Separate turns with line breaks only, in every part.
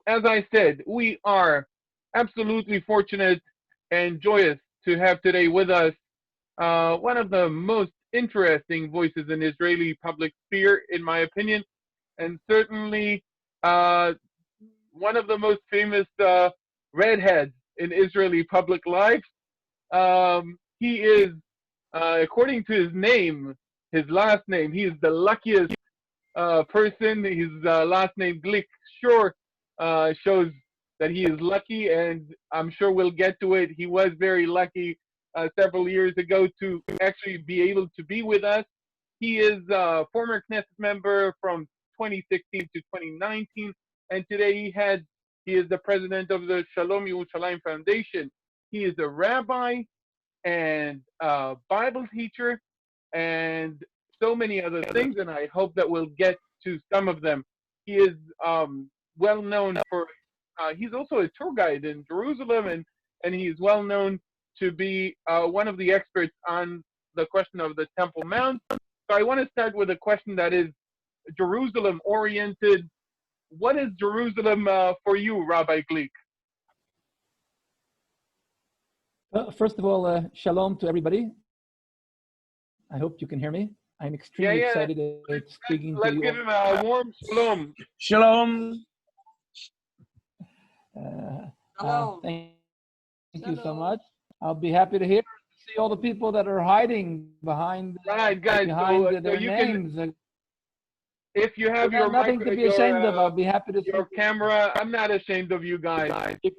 as I said, we are absolutely fortunate and joyous to have today with us one of the most interesting voices in Israeli public sphere, in my opinion, and certainly uh, one of the most famous redheads in Israeli public life. He is, according to his name, his last name, he is the luckiest person. His last name, Glick, sure shows that he is lucky, and I'm sure we'll get to it. He was very lucky several years ago to actually be able to be with us. He is a former Knesset member from 2016 to 2019, and today he is the president of the Shalom Yerushalayim Foundation. He is a rabbi and a Bible teacher and so many other things, and I hope that we'll get to some of them. He is well known for, he's also a tour guide in Jerusalem, and he's well known to be one of the experts on the question of the Temple Mount. So I want to start with a question that is Jerusalem oriented. What is Jerusalem for you, Rabbi Glick?
First of all, shalom to everybody. I hope you can hear me. I'm extremely excited at speaking to you.
Let's give him a warm shalom.
Shalom.
Thank you so much. I'll be happy to see all the people that are hiding behind their names.
If you have your
nothing to be ashamed of, I'll be happy to
your camera. I'm not ashamed of you guys. If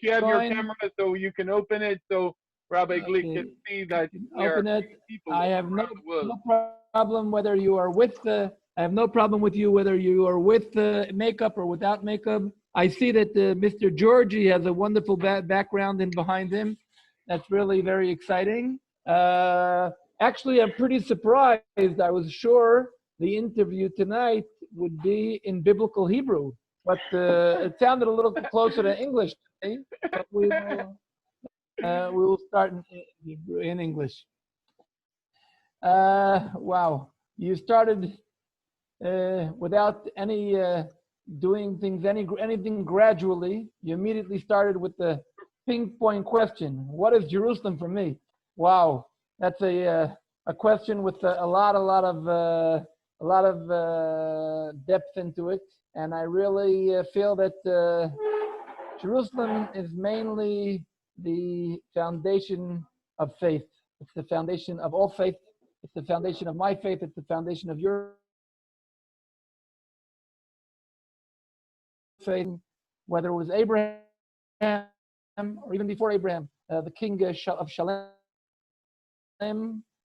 you have your camera, so you can open it, so Rabbi Glick can see that
open it. I have no problem whether you are with I have no problem with you whether you are with makeup or without makeup. I see that Mr. Georgie has a wonderful background in behind him. That's really very exciting. Actually, I'm pretty surprised. I was sure the interview tonight would be in biblical Hebrew, but it sounded a little closer to English to me. But we will start in English. Wow, you started without any doing things, anything gradually. You immediately started with the pinpoint question: what is Jerusalem for me? Wow, that's a question with a lot of depth into it, and I really feel that Jerusalem is mainly the foundation of faith. It's the foundation of all faith. It's the foundation of my faith. It's the foundation of your faith. Whether it was Abraham or even before Abraham, the king of Shalom,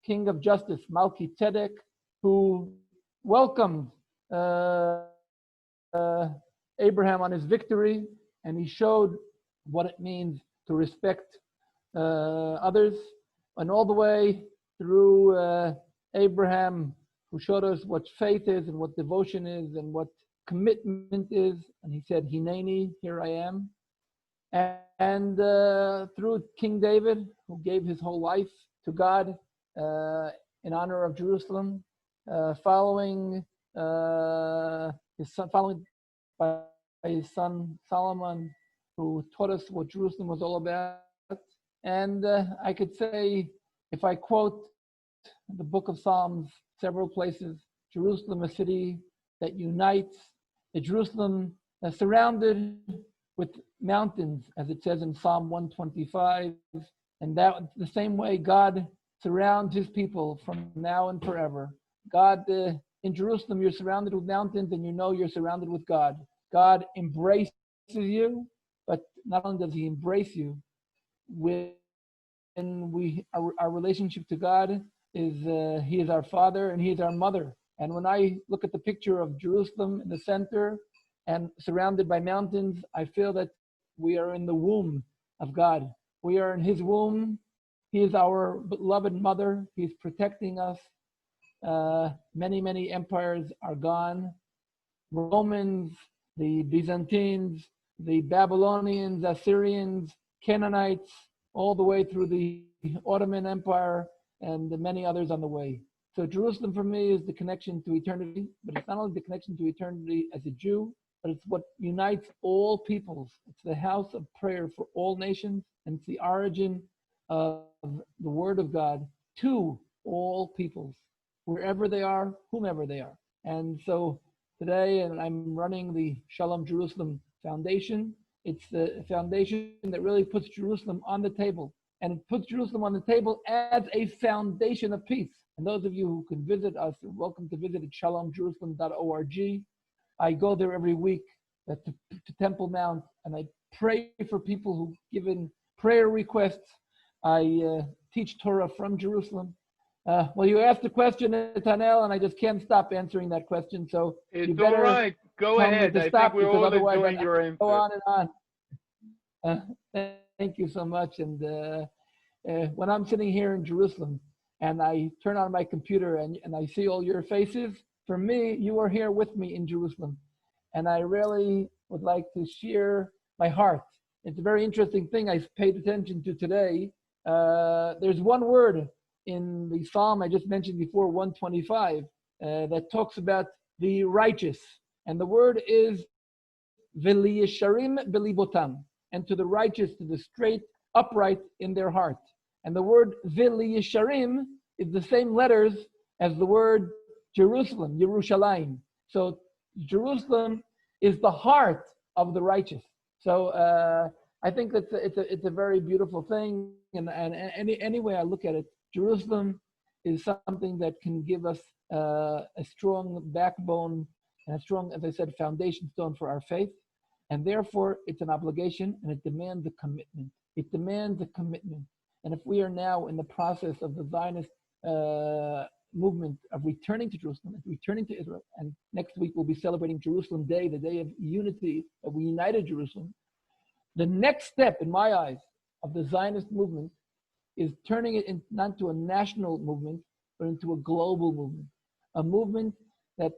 king of justice, Malki Tzedek, who welcomed Abraham on his victory, and he showed what it means to respect others, and all the way through Abraham, who showed us what faith is and what devotion is and what commitment is, and he said, Hineni, here I am. And through King David, who gave his whole life to God in honor of Jerusalem, following by his son Solomon, who taught us what Jerusalem was all about. And I could say, if I quote the book of Psalms several places, Jerusalem, a city that unites, a Jerusalem surrounded with mountains, as it says in Psalm 125, and that the same way God surrounds his people from now and forever. God, in Jerusalem, you're surrounded with mountains, and you know you're surrounded with God. God embraces you, but not only does he embrace you, our relationship to God is he is our father and he is our mother. And when I look at the picture of Jerusalem in the center and surrounded by mountains, I feel that we are in the womb of God. We are in his womb. He is our beloved mother. He's protecting us. Many empires are gone. Romans, the Byzantines, the Babylonians, Assyrians, Canaanites, all the way through the Ottoman Empire and the many others on the way. So Jerusalem for me is the connection to eternity, but it's not only the connection to eternity as a Jew, but it's what unites all peoples. It's the house of prayer for all nations, and it's the origin of the word of God to all peoples, wherever they are, whomever they are. And so today, and I'm running the Shalom Jerusalem Foundation. It's the foundation that really puts Jerusalem on the table. And it puts Jerusalem on the table as a foundation of peace. And those of you who can visit us, are welcome to visit at shalomjerusalem.org. I go there every week to Temple Mount, and I pray for people who give in prayer requests. I teach Torah from Jerusalem. Well, you asked a question, Netanel, and I just can't stop answering that question. So
It's
you better
all right. Go
tell me
ahead.
to
I
stop,
think we're
because
all
otherwise
enjoying
I
your
go
answer.
on and on. Thank you so much. And when I'm sitting here in Jerusalem and I turn on my computer and I see all your faces, for me, you are here with me in Jerusalem. And I really would like to share my heart. It's a very interesting thing I paid attention to today. There's one word in the Psalm I just mentioned before, 125, that talks about the righteous. And the word is V'liyesharim belibotam, and to the righteous, to the straight, upright in their heart. And the word V'liyesharim is the same letters as the word Jerusalem, Yerushalayim. So Jerusalem is the heart of the righteous. So I think that it's a very beautiful thing. And any way I look at it, Jerusalem is something that can give us a strong backbone and a strong, as I said, foundation stone for our faith. And therefore, it's an obligation, and it demands a commitment. It demands a commitment. And if we are now in the process of the Zionist movement of returning to Jerusalem, returning to Israel, and next week we'll be celebrating Jerusalem Day, the day of unity, that we united Jerusalem. The next step, in my eyes, of the Zionist movement is turning it not to a national movement, but into a global movement. A movement that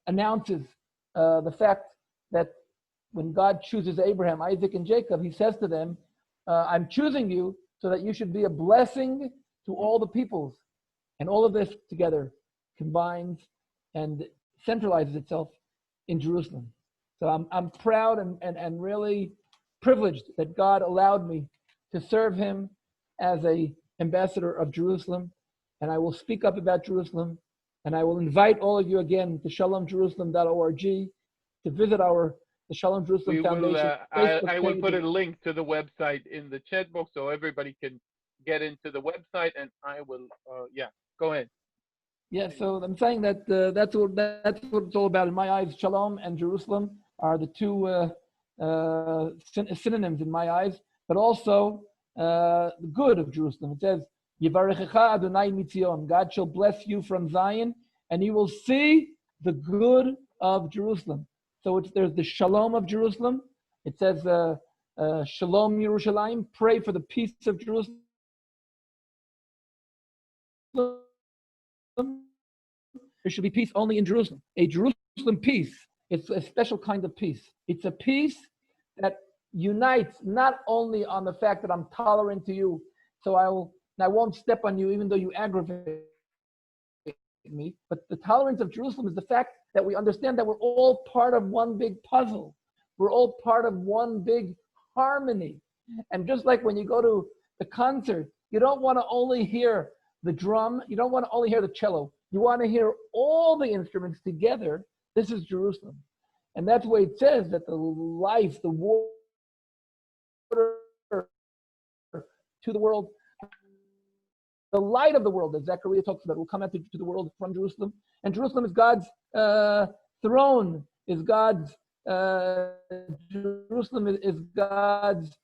announces the fact that when God chooses Abraham, Isaac, and Jacob, he says to them, I'm choosing you so that you should be a blessing to all the peoples. And all of this together combines and centralizes itself in Jerusalem. So I'm proud and really privileged that God allowed me to serve him as an ambassador of Jerusalem. And I will speak up about Jerusalem. And I will invite all of you again to shalomjerusalem.org to visit the Shalom Jerusalem Foundation.
I will put a link to the website in the chat box so everybody can get into the website, and I will, go ahead.
Yeah, so I'm saying that that's what it's all about. In my eyes, Shalom and Jerusalem are the two synonyms in my eyes, but also the good of Jerusalem. It says, Yivarechecha Adonai Mitzion, God shall bless you from Zion, and you will see the good of Jerusalem. So there's the Shalom of Jerusalem. It says, Shalom Yerushalayim, pray for the peace of Jerusalem. There should be peace only in Jerusalem. A Jerusalem peace. It's a special kind of peace. It's a peace that unites not only on the fact that I'm tolerant to you, so I won't step on you even though you aggravate me, but the tolerance of Jerusalem is the fact that we understand that we're all part of one big puzzle. We're all part of one big harmony. And just like when you go to the concert, you don't want to only hear the drum, you don't want to only hear the cello. You want to hear all the instruments together. This is Jerusalem. And that's why it says that the life, the water to the world, the light of the world that Zechariah talks about will come out to the world from Jerusalem. And Jerusalem is God's throne, is God's, Jerusalem is God's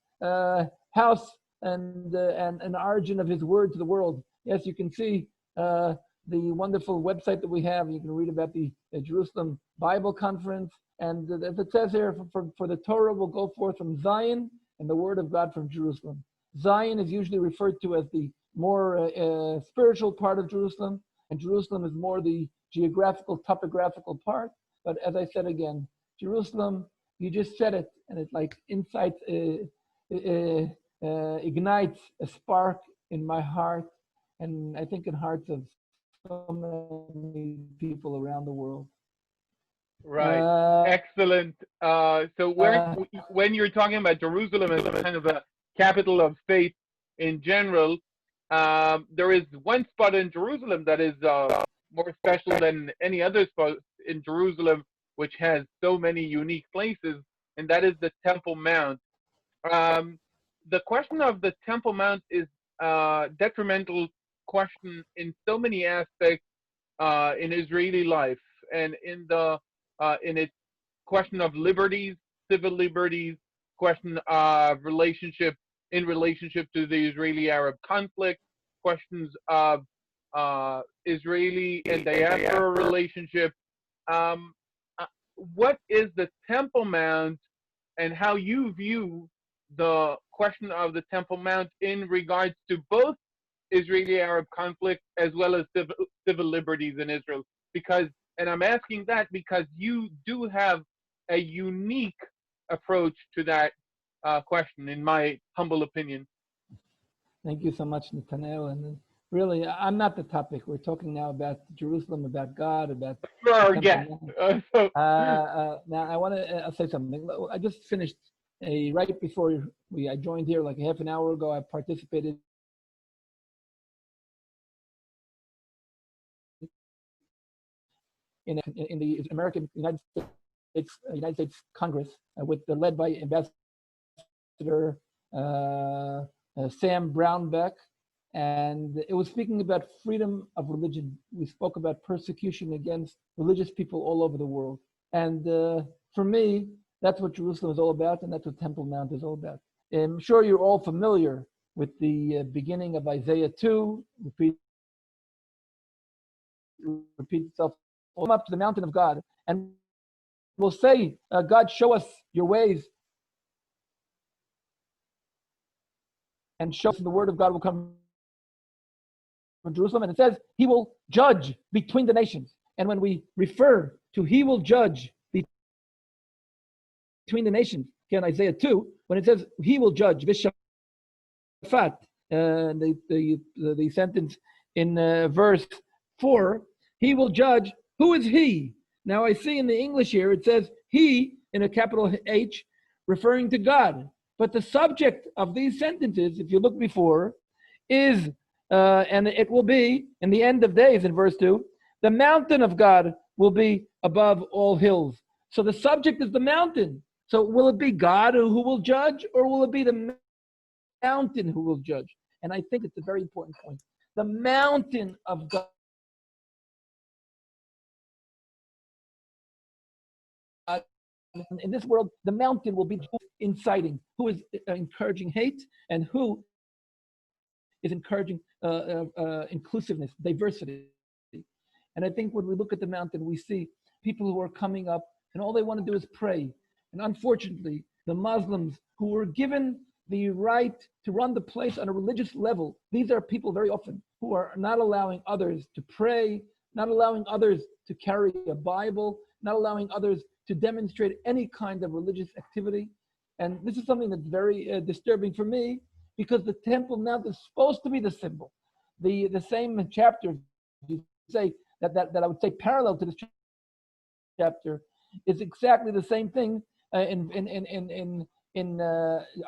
house and an origin of his word to the world. Yes, you can see the wonderful website that we have. You can read about the Jerusalem Bible Conference. And as it says here, for the Torah will go forth from Zion and the word of God from Jerusalem. Zion is usually referred to as the more spiritual part of Jerusalem, and Jerusalem is more the geographical, topographical part. But as I said again, Jerusalem, you just said it, and it like incites, ignites a spark in my heart, and I think in hearts of so many people around the world.
Right.
Uh,
Excellent. So
uh,
when you're talking about Jerusalem as kind of a capital of faith in general, there is one spot in Jerusalem that is more special than any other spot in Jerusalem, which has so many unique places, and that is the Temple Mount. Um, the question of the Temple Mount is a detrimental question in so many aspects in Israeli life and in its question of liberties, civil liberties, question of relationship to the Israeli-Arab conflict, questions of Israeli and diaspora relationship. Um, uh, what is the Temple Mount, and how you view the question of the Temple Mount in regards to both Israeli-Arab conflict as well as civil liberties in Israel? Because, and I'm asking that because you do have a unique approach to that question, in my humble opinion.
Thank you so much, Netanel. And really, I'm not the topic. We're talking now about Jerusalem, about God, about
You're
the
our
Temple
guest.
Mount.
So,
Now, I want to say something. I just finished right before I joined here, like a half an hour ago. I participated in the American United States Congress with led by Ambassador Sam Brownback, and it was speaking about freedom of religion. We spoke about persecution against religious people all over the world, and for me, that's what Jerusalem is all about, and that's what Temple Mount is all about. I'm sure you're all familiar with the beginning of Isaiah 2, repeat itself, up to the mountain of God, and we'll say, God, show us your ways, and show us the word of God will come from Jerusalem. And it says, he will judge between the nations. And when we refer to he will judge between the nations, again, Isaiah 2, when it says he will judge, Vishafat, the sentence in verse 4, he will judge. Who is he? Now I see in the English here, it says he in a capital H, referring to God. But the subject of these sentences, if you look before, is, and it will be in the end of days in verse 2, the mountain of God will be above all hills. So the subject is the mountain. So will it be God who will judge, or will it be the mountain who will judge? And I think it's a very important point. The mountain of God. In this world, the mountain will be inciting, who is encouraging hate, and who is encouraging inclusiveness, diversity. And I think when we look at the mountain, we see people who are coming up, and all they want to do is pray. And unfortunately, the Muslims who were given the right to run the place on a religious level, these are people very often who are not allowing others to pray, not allowing others to carry a Bible, not allowing others to demonstrate any kind of religious activity. And this is something that's very disturbing for me, because the Temple Mount is supposed to be the symbol. The same chapter, you say that I would say parallel to this chapter, is exactly the same thing in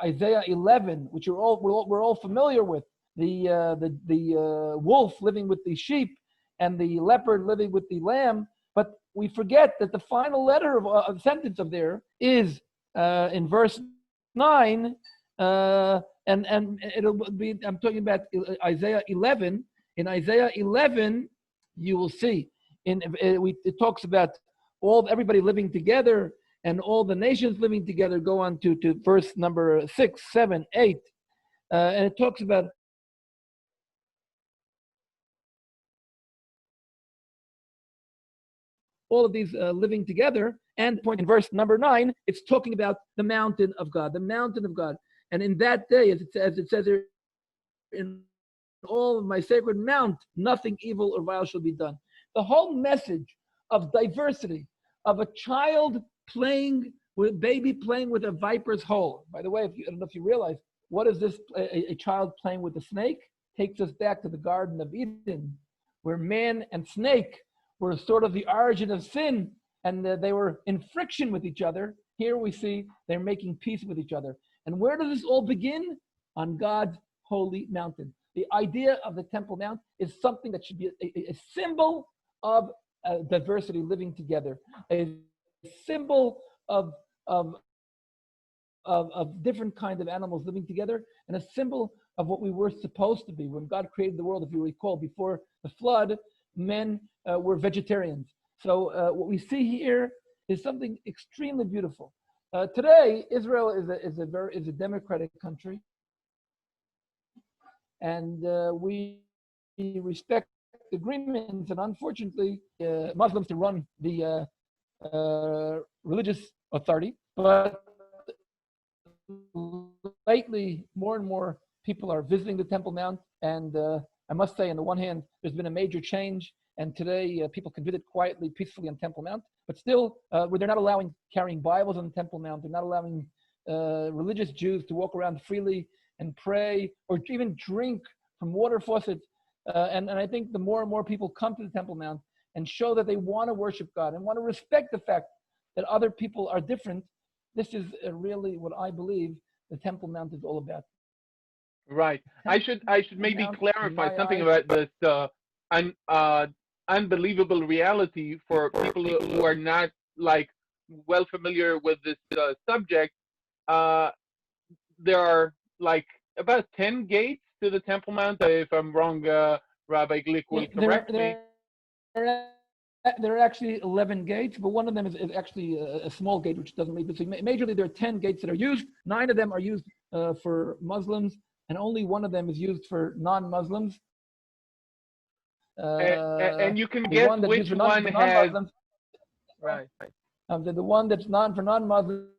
Isaiah 11, which we're all familiar with. The wolf living with the sheep and the leopard living with the lamb. But we forget that the final letter of sentence of there is in verse 9, and it'll be, I'm talking about Isaiah 11. In Isaiah 11, you will see, it talks about everybody living together and all the nations living together. Go on to verse number 6, 7, 8, and it talks about all of these living together. And point in verse number 9, it's talking about the mountain of God, the mountain of God. And in that day, as it says here, in all of my sacred mount, nothing evil or vile shall be done. The whole message of diversity, of a child baby playing with a viper's hole. By the way, I don't know if you realize, what is this? A child playing with a snake takes us back to the Garden of Eden, where man and snake were sort of the origin of sin. and they were in friction with each other. Here we see they're making peace with each other. And where does this all begin? On God's holy mountain. The idea of the Temple Mount is something that should be a symbol of diversity living together, a symbol of different kinds of animals living together, and a symbol of what we were supposed to be. When God created the world, if you recall, before the flood, men were vegetarians. So what we see here is something extremely beautiful. Today, Israel is a democratic country, and we respect agreements. And unfortunately, Muslims to run the religious authority, but lately, more and more people are visiting the Temple Mount, and I must say, on the one hand, there's been a major change, and today people can visit quietly, peacefully on Temple Mount, but still, where they're not allowing carrying Bibles on the Temple Mount, they're not allowing religious Jews to walk around freely and pray, or even drink from water faucets, and I think the more and more people come to the Temple Mount and show that they want to worship God and want to respect the fact that other people are different, this is really what I believe the Temple Mount is all about.
Right. I should maybe clarify something about this unbelievable reality for people who are not like well familiar with this subject. There are like about 10 gates to the Temple Mount. If I'm wrong, Rabbi Glick will correct me.
There are actually 11 gates, but one of them is actually a small gate which doesn't lead. So majorly, there are 10 gates that are used. 9 of them are used for Muslims, and only one of them is used for non-Muslims.
And you can guess which one has. Right.
The one that's for non-Muslims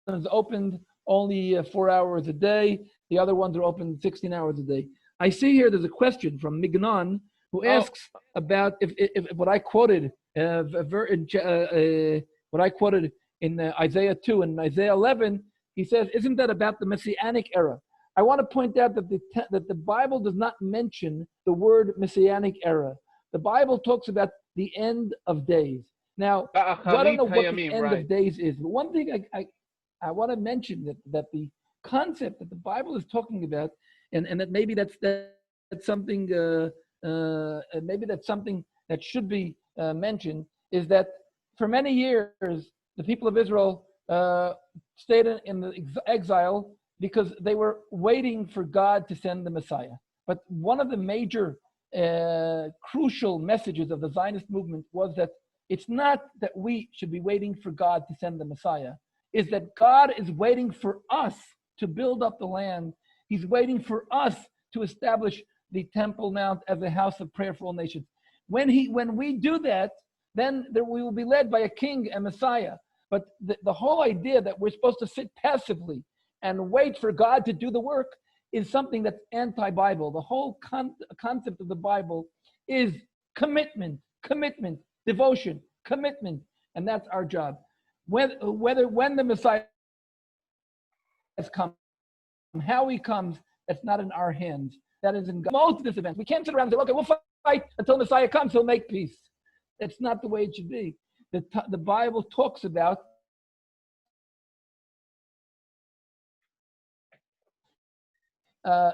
is opened only 4 hours a day. The other ones are open 16 hours a day. I see here there's a question from Mignon who asks about if what I quoted what I quoted in Isaiah 2 and Isaiah 11. He says, isn't that about the Messianic era? I want to point out that the Bible does not mention the word Messianic era. The Bible talks about the end of days. Now, I don't know what the end of days is, but one thing I want to mention that the concept that the Bible is talking about, and that maybe that's something maybe that's something that should be mentioned, is that for many years the people of Israel stayed in the exile because they were waiting for God to send the Messiah. But one of the major crucial messages of the Zionist movement was that it's not that we should be waiting for God to send the Messiah, is that God is waiting for us to build up the land. He's waiting for us to establish the Temple Mount as a house of prayer for all nations. When we do that, then we will be led by a king and Messiah. But the whole idea that we're supposed to sit passively and wait for God to do the work is something that's anti-Bible. The whole concept of the Bible is commitment, devotion, commitment, and that's our job. When the Messiah has come, how he comes, that's not in our hands. That is in God. Most of this event, we can't sit around and say, okay, we'll fight until Messiah comes, he'll make peace. That's not the way it should be. The Bible talks about there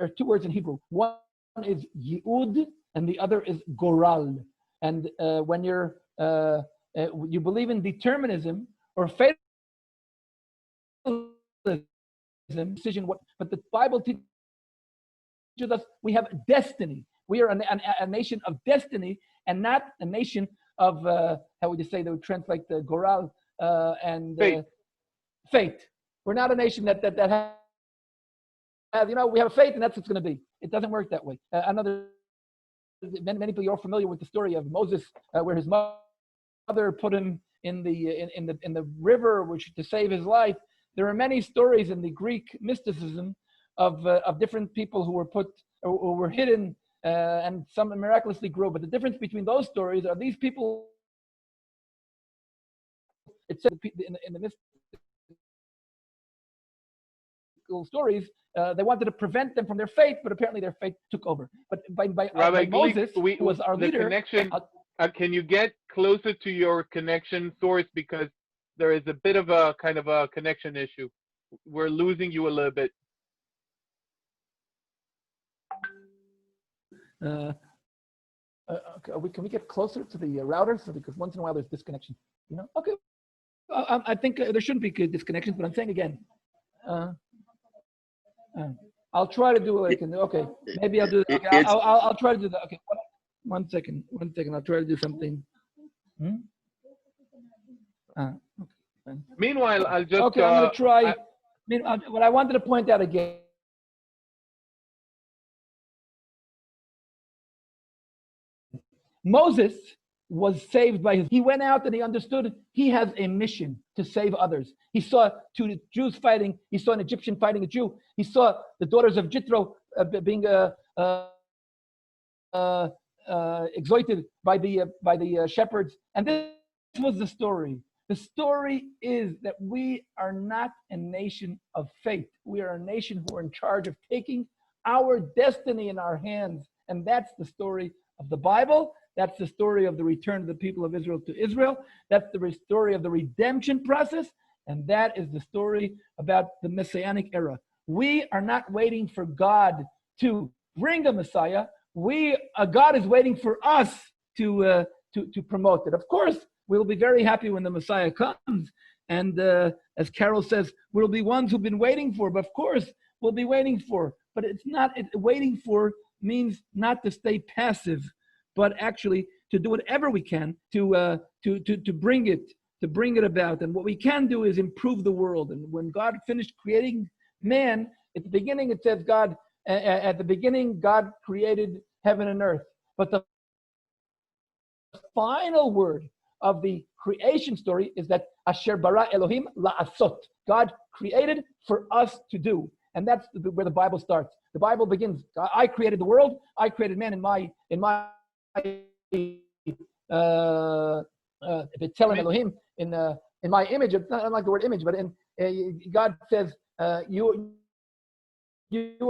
are two words in Hebrew. One is Yehud, and the other is Goral. And when you believe in determinism or fatalism, decision. But the Bible teaches us we have destiny. We are a nation of destiny, and not a nation of how would you say? They would translate the Goral and fate. We're not a nation that has, we have a faith, and that's what it's going to be. It doesn't work that way. Many people are familiar with the story of Moses, where his mother put him in the river, which to save his life. There are many stories in the Greek mysticism of different people who were hidden, and some miraculously grew. But the difference between those stories are these people. It said in the mystical stories, they wanted to prevent them from their faith, but apparently their faith took over. But by Moses, who was our leader.
Can you get closer to your connection source, because there is a bit of a kind of a connection issue. We're losing you a little bit.
Okay, can we get closer to the router? So because once in a while there's disconnection. You know? Okay. I think there shouldn't be disconnections, but I'm saying again. I'll try to do what I can do. Okay, maybe I'll do. Okay, I'll try to do that. Okay, one second. I'll try to do something. Okay.
Meanwhile, I'll just.
Okay, I'm going to try. What I wanted to point out again. Moses was saved by he went out and he understood he has a mission to save others. He saw two Jews fighting. He saw an Egyptian fighting a Jew. He saw the daughters of Jethro being exploited by the shepherds. And this was the story. The story is that we are not a nation of faith. We are a nation who are in charge of taking our destiny in our hands. And that's the story of the Bible. That's the story of the return of the people of Israel to Israel. That's the story of the redemption process. And that is the story about the Messianic era. We are not waiting for God to bring a Messiah. God is waiting for us to promote it. Of course, we'll be very happy when the Messiah comes. And as Carol says, we'll be ones who've been waiting for. But of course, we'll be waiting for. But waiting for means not to stay passive, but actually to do whatever we can to bring it about. And what we can do is improve the world. And when God finished creating man, at the beginning it says at the beginning God created heaven and earth. But the final word of the creation story is that Asher bara Elohim la'asot. God created for us to do. And that's where the Bible starts. The Bible begins, I created the world, I created man in my Elohim, in my image. It's not unlike the word image, but God says you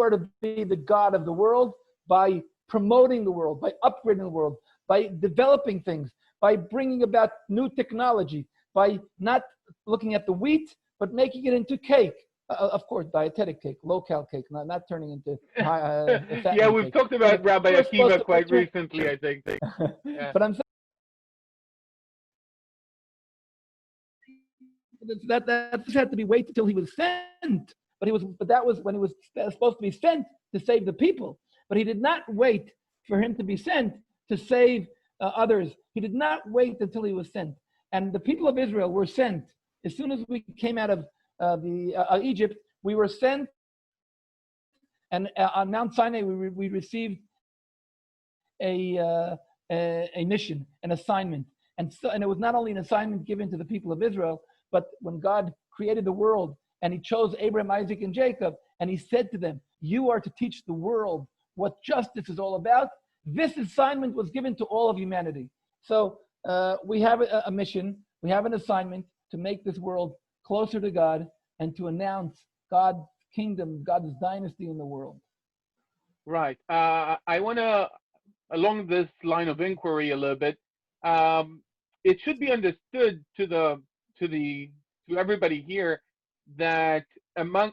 are to be the God of the world by promoting the world, by upgrading the world, by developing things, by bringing about new technology, by not looking at the wheat, but making it into cake. Of course, dietetic cake, low-cal cake, not turning into
yeah, we've
cake.
talked about Rabbi Akiva quite recently, I think. Yeah.
But I'm saying that just had to be wait until he was sent. But that was when he was supposed to be sent to save the people. But he did not wait for him to be sent to save others. He did not wait until he was sent. And the people of Israel were sent as soon as we came out of Egypt. We were sent, and on Mount Sinai we received a mission, an assignment, and it was not only an assignment given to the people of Israel, but when God created the world and He chose Abraham, Isaac, and Jacob, and He said to them, "You are to teach the world what justice is all about." This assignment was given to all of humanity. So we have a mission, we have an assignment to make this world closer to God and to announce God's kingdom, God's dynasty in the world.
Right. I want to, along this line of inquiry a little bit, it should be understood to everybody here that among,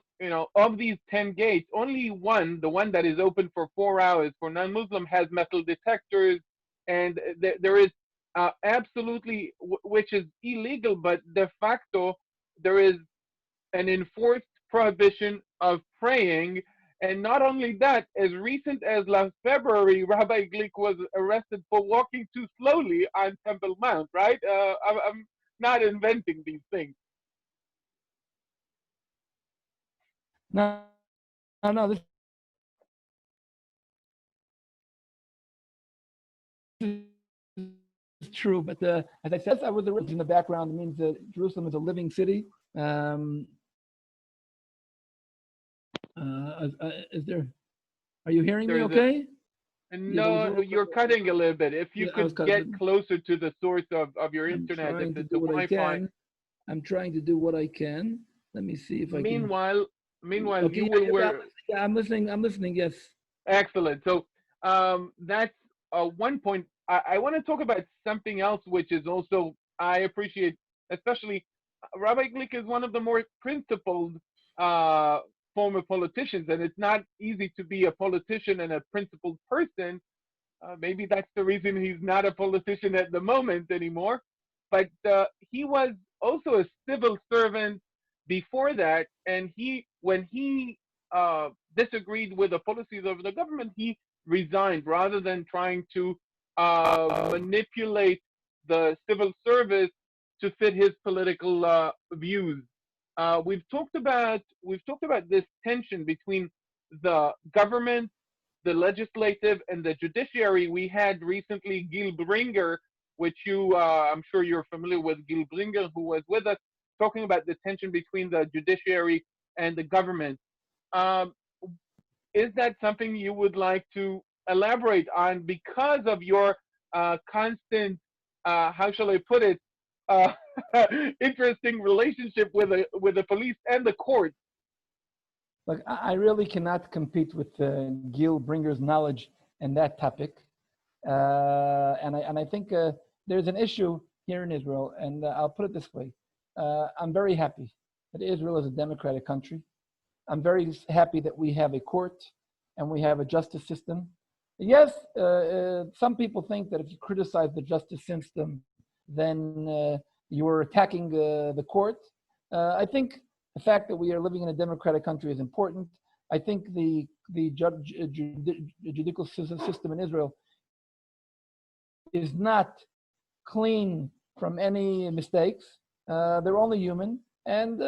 of these 10 gates, only one, the one that is open for 4 hours for non-Muslim, has metal detectors, and there is absolutely, which is illegal, but de facto, there is an enforced prohibition of praying. And not only that, as recent as last February, Rabbi Glick was arrested for walking too slowly on Temple Mount, right? I'm not inventing these things.
No, this is true. But as I said, I was in the background. It means that Jerusalem is a living city. Is there? Are you hearing me? Okay.
No, you're cutting a little bit. If you could get closer to the source of your internet, if it's a Wi-Fi.
I'm trying to do what I can. Let me see if I can.
Meanwhile, okay, you will.
Yeah, I'm listening. Yes.
Excellent. So that's one point I want to talk about something else, which is also I appreciate, especially Rabbi Glick is one of the more principled former politicians, and it's not easy to be a politician and a principled person. Maybe that's the reason he's not a politician at the moment anymore. But he was also a civil servant before that, and when he disagreed with the policies of the government, he resigned rather than trying to manipulate the civil service to fit his political views. We've talked about this tension between the government, the legislative, and the judiciary. We had recently Gil Bringer, which I'm sure you're familiar with Gil Bringer, who was with us, talking about the tension between the judiciary and the government. Um, is that something you would like to elaborate on because of your constant, how shall I put it, uh, interesting relationship with the police and the court?
Look, I really cannot compete with Gil Bringer's knowledge in that topic. And I think there's an issue here in Israel, and I'll put it this way. I'm very happy that Israel is a democratic country. I'm very happy that we have a court and we have a justice system. Yes, some people think that if you criticize the justice system, then you are attacking the court. I think the fact that we are living in a democratic country is important. I think the judicial system in Israel is not clean from any mistakes. They're only human, and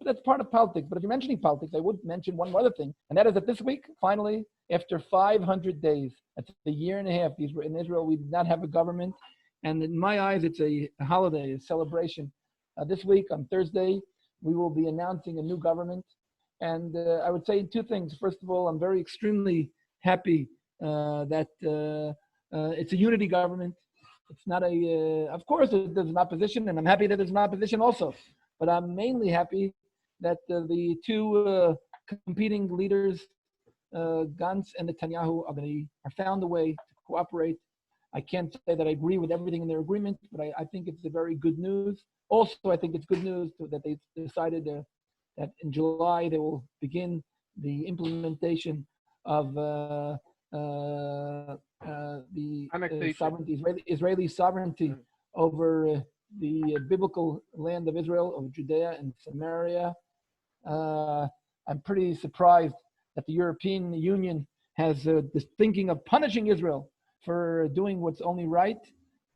that's part of politics. But if you're mentioning politics, I would mention one other thing, and that is that this week, finally, after 500 days, that's a year and a half, in Israel, we did not have a government. And in my eyes, it's a holiday, a celebration. This week, on Thursday, we will be announcing a new government. And I would say two things. First of all, I'm very extremely happy that it's a unity government. It's not of course, there's an opposition, and I'm happy that there's an opposition also. But I'm mainly happy that the two competing leaders, Gantz and Netanyahu, are found a way to cooperate. I can't say that I agree with everything in their agreement, but I think it's a very good news. Also, I think it's good news that they decided that in July they will begin the implementation of the sovereignty, Israeli sovereignty over the biblical land of Israel, of Judea and Samaria. I'm pretty surprised that the European Union has this thinking of punishing Israel for doing what's only right.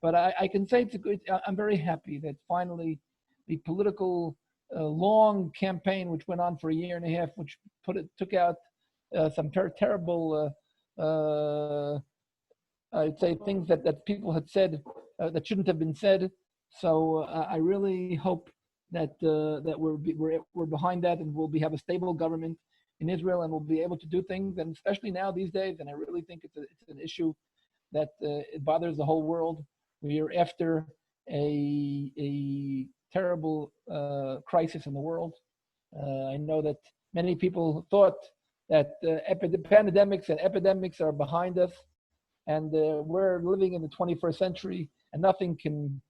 But I can say it's a good, I'm very happy that finally the political long campaign, which went on for a year and a half, which took out some terrible, I'd say, things that people had said that shouldn't have been said. So I really hope that we're behind that, and we'll have a stable government in Israel, and we'll be able to do things. And especially now these days, and I really think it's an issue that it bothers the whole world. We are after a terrible crisis in the world. I know that many people thought that pandemics and epidemics are behind us, and we're living in the 21st century, and nothing can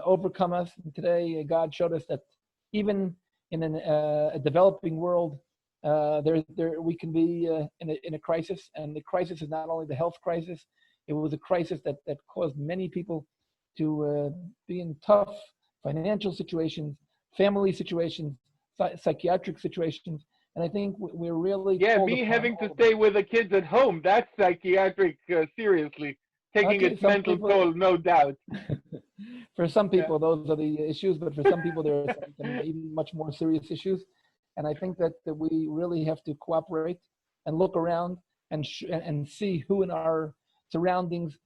overcome us. And today, God showed us that even in a developing world, we can be in a crisis, and the crisis is not only the health crisis. It was a crisis that caused many people to be in tough financial situations, family situations, psychiatric situations. And I think we're really...
Yeah, me having to stay with the kids at home, that's psychiatric, seriously. Taking its mental toll, no doubt.
For some people, those are the issues, but for some people, there are some even much more serious issues. And I think that we really have to cooperate and look around and see who in our surroundings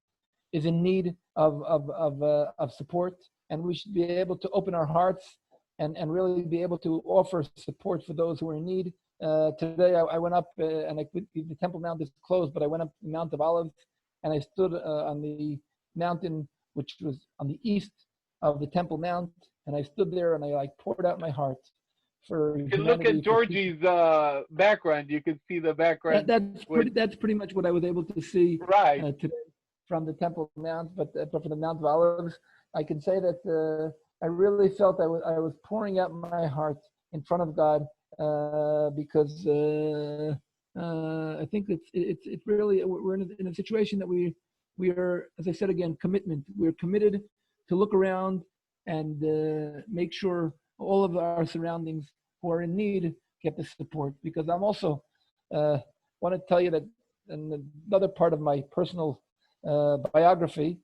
is in need of support, and we should be able to open our hearts and really be able to offer support for those who are in need. Today I went up and the Temple Mount is closed, but I went up the Mount of Olives, and I stood on the mountain which was on the east of the Temple Mount, and I stood there and I poured out my heart for
you can look at Georgie's background. You can see the background.
That's pretty much what I was able to see
right
today from the Temple Mount, but from the Mount of Olives, I can say that I really felt I was pouring out my heart in front of God because I think it's really, we're in a situation that we are, as I said again, commitment. We're committed to look around and make sure all of our surroundings who are in need get the support. Because I'm also want to tell you that in another part of my personal biography,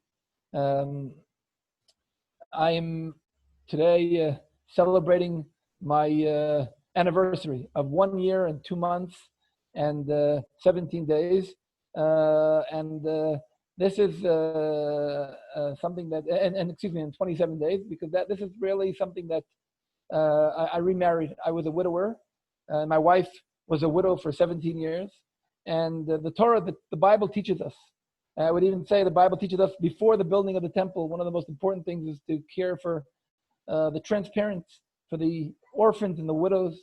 I'm today celebrating my anniversary of 1 year and 2 months and 17 days. This is something that, and excuse me, in 27 days, because this is really something that I remarried. I was a widower. My wife was a widow for 17 years. And the Torah, the Bible teaches us. I would even say the Bible teaches us before the building of the temple, one of the most important things is to care for the transparents, for the orphans and the widows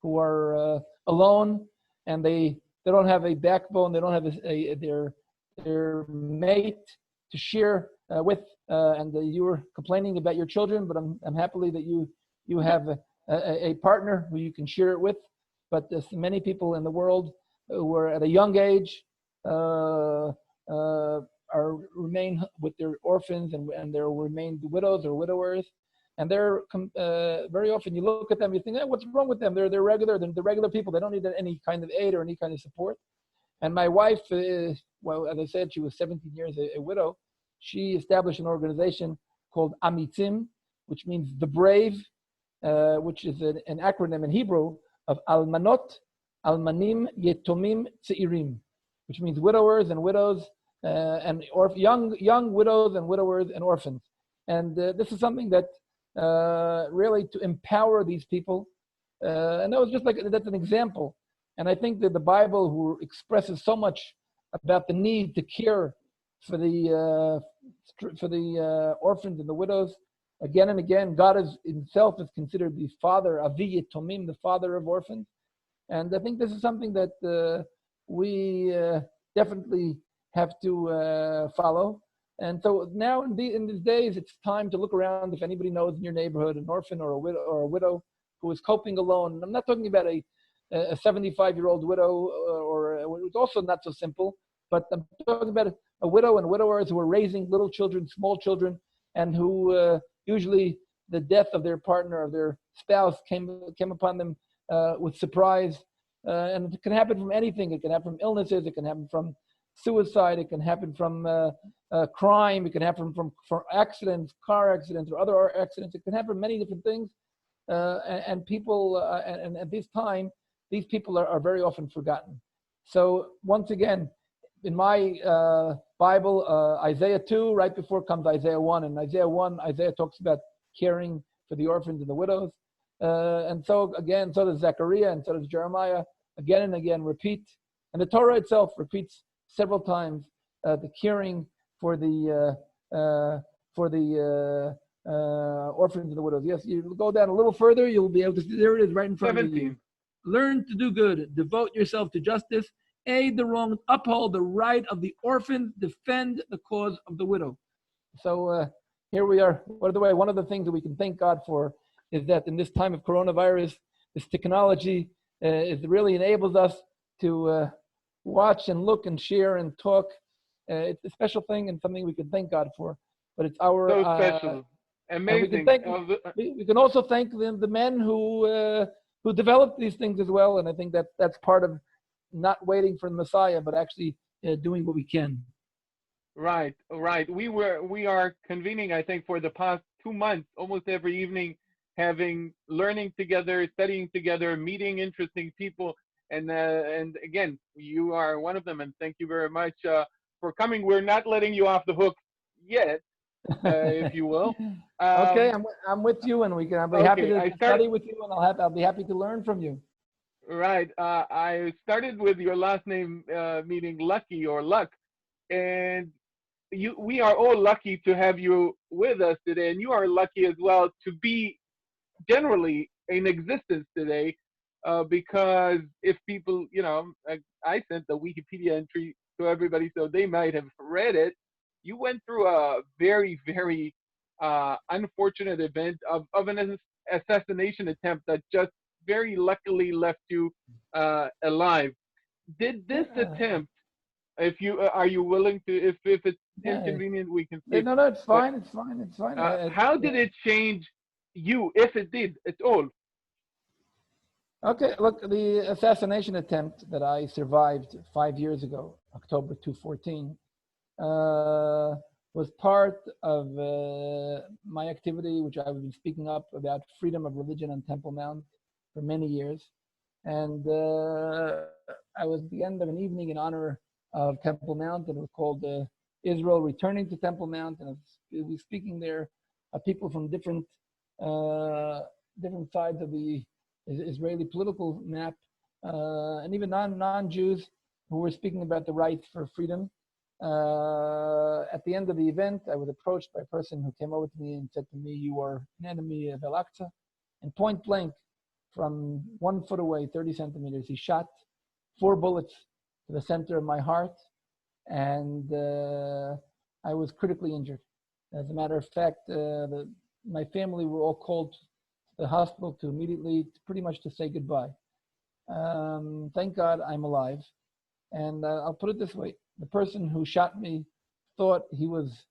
who are alone, and they don't have a backbone, they don't have their mate to share with. And you were complaining about your children, but I'm happily that you have a partner who you can share it with. But there's many people in the world who are at a young age remain with their orphans and they remain widows or widowers, and they're very often you look at them, you think, hey, what's wrong with them? They're regular people. They don't need any kind of aid or any kind of support. And my wife, well, as I said, she was 17 years a widow. She established an organization called Amitzim, which means the brave, which is an acronym in Hebrew of Almanot, Almanim, Yetomim, Tzeirim, which means widowers and widows and young widows and widowers and orphans. And this is something that really to empower these people. And that was just like, that's an example. And I think that the Bible, who expresses so much about the need to care for the orphans and the widows, again and again, God himself is considered the father, Avi Yetomim, the father of orphans. And I think this is something that we definitely have to follow. And so now in these days, it's time to look around if anybody knows in your neighborhood an orphan or a widow who is coping alone. And I'm not talking about a 75-year-old widow, or it's also not so simple, but I'm talking about a widow and widowers who are raising little children, small children, and who usually the death of their partner, of their spouse, came upon them with surprise. And it can happen from anything. It can happen from illnesses. It can happen from suicide. It can happen from crime. It can happen from accidents, car accidents, or other accidents. It can happen from many different things. And people, and at this time, these people are very often forgotten. So once again, in my Bible, Isaiah 2, right before comes Isaiah 1. And Isaiah 1, Isaiah talks about caring for the orphans and the widows. And so again, so does Zechariah and so does Jeremiah. Again and again repeat. And the Torah itself repeats several times the caring for the orphans and the widows. Yes, you go down a little further, you'll be able to see, there it is right in front
17.
of you. Learn to do good, devote yourself to justice, aid the wrong, uphold the right of the orphan, defend the cause of the widow. So here we are. By the way, one of the things that we can thank God for is that in this time of coronavirus, this technology really enables us to watch and look and share and talk. It's a special thing and something we can thank God for. But it's our
so special, amazing.
We can also thank the men who developed these things as well. And I think that's part of not waiting for the Messiah, but actually doing what we can.
Right. We are convening, I think, for the past 2 months, almost every evening, learning together, studying together, meeting interesting people, and again, you are one of them, and thank you very much for coming. We're not letting you off the hook yet, if you will.
Okay, I'm with you, and I'll be happy to study with you, and I'll be happy to learn from you.
Right. I started with your last name meaning lucky or luck, and we are all lucky to have you with us today, and you are lucky as well to be generally in existence today, because if people, I sent the Wikipedia entry to everybody so they might have read it, you went through a very, very unfortunate event of an assassination attempt that just very luckily left you alive. Did this
Yeah,
attempt, if you are you willing to, if it's
yeah.
inconvenient, we can
No,
skip.
no, it's
But
fine. It's fine. It's fine.
how did it change you, if it did at all?
Okay, look, the assassination attempt that I survived 5 years ago, October 2014, was part of my activity, which I've been speaking up about freedom of religion on Temple Mount for many years. And I was at the end of an evening in honor of Temple Mount, and it was called Israel Returning to Temple Mount. And I was speaking there, people from different sides of the Israeli political map, and even non-Jews who were speaking about the rights for freedom. At the end of the event, I was approached by a person who came over to me and said to me, "You are an enemy of Al-Aqsa." And point blank, from 1 foot away, 30 centimeters, he shot 4 bullets to the center of my heart, and I was critically injured. As a matter of fact, my family were all called to the hospital to immediately, pretty much to say goodbye. Thank God I'm alive. And I'll put it this way. The person who shot me thought he was